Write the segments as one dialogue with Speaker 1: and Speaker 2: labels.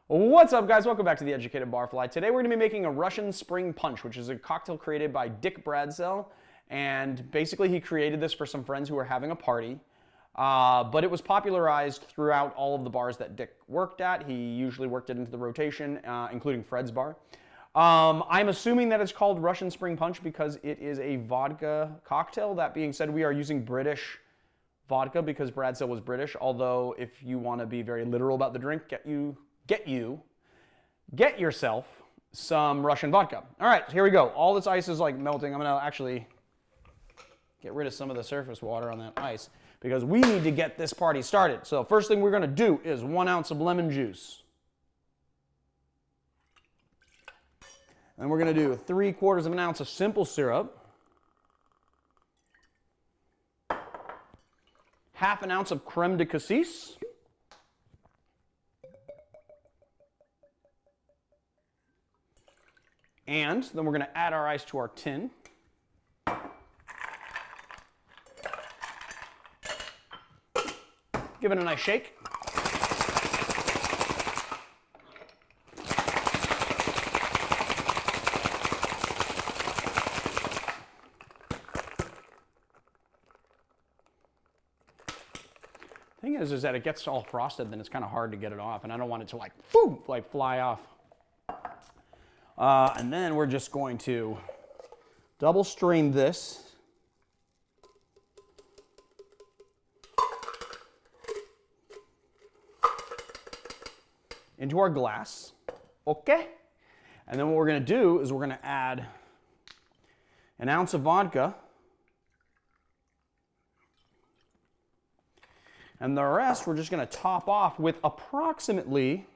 Speaker 1: What's up, guys? Welcome back to The Educated Barfly. Today we're going to be making a Russian Spring Punch, which is a cocktail created by Dick Bradsell. And basically he created this for some friends who were having a party. But it was popularized throughout all of the bars that Dick worked at. He usually worked it into the rotation, including Fred's bar. I'm assuming that it's called Russian Spring Punch because it is a vodka cocktail. That being said, we are using British vodka because Bradsell was British. Although, if you want to be very literal about the drink, get yourself some Russian vodka. All right, here we go. All this ice is like melting. I'm gonna actually get rid of some of the surface water on that ice because we need to get this party started. So first thing we're gonna do is 1 ounce of lemon juice. And we're gonna do 3/4 of an ounce of simple syrup. 1/2 ounce of crème de cassis. And then we're going to add our ice to our tin. Give it a nice shake. The thing is that it gets all frosted, then it's kind of hard to get it off, and I don't want it to like fly off. And then we're just going to double strain this. Into our glass. Okay. And then what we're going to do is we're going to add 1 ounce of vodka. And the rest we're just going to top off with approximately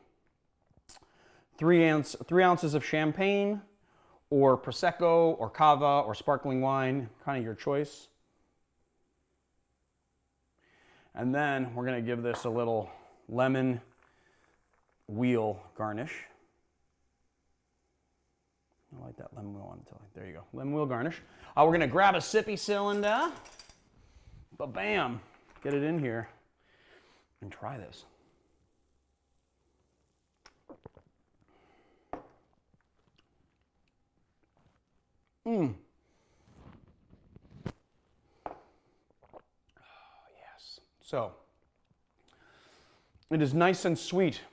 Speaker 1: 3 ounces of champagne, or Prosecco, or Cava, or sparkling wine, kind of your choice. And then we're going to give this a little lemon wheel garnish. I like that lemon wheel on the there you go, lemon wheel garnish. We're going to grab a sippy cylinder, bam, get it in here, and try this. Oh, yes. So, it is nice and sweet.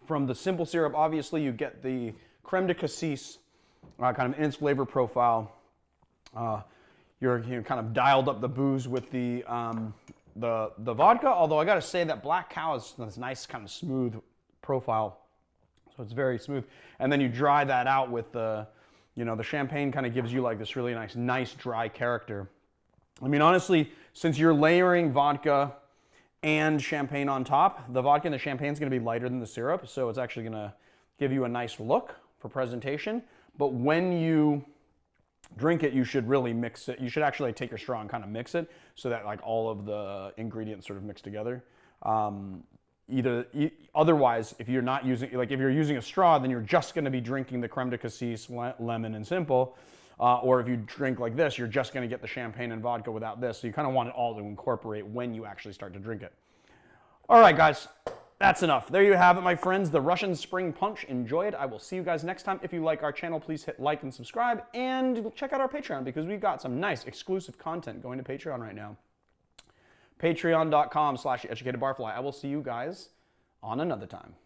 Speaker 1: From the simple syrup, obviously, you get the crème de cassis, kind of in its flavor profile. You're kind of dialed up the booze with the vodka, although I got to say that Black Cow has this nice kind of smooth profile. So it's very smooth. And then you dry that out with the champagne kind of gives you like this really nice dry character. I mean, honestly, since you're layering vodka and champagne on top, the vodka and the champagne is going to be lighter than the syrup, so it's actually going to give you a nice look for presentation. But when you drink it, you should really mix it. You should actually take your straw and kind of mix it so that like all of the ingredients sort of mix together. Otherwise, if you're not using, like if you're using a straw, then you're just going to be drinking the crème de cassis, lemon, and simple. Or if you drink like this, you're just going to get the champagne and vodka without this. So you kind of want it all to incorporate when you actually start to drink it. All right, guys, that's enough. There you have it, my friends, the Russian Spring Punch. Enjoy it. I will see you guys next time. If you like our channel, please hit like and subscribe, and check out our Patreon because we've got some nice exclusive content going to Patreon right now. Patreon.com/educatedbarfly. I will see you guys on another time.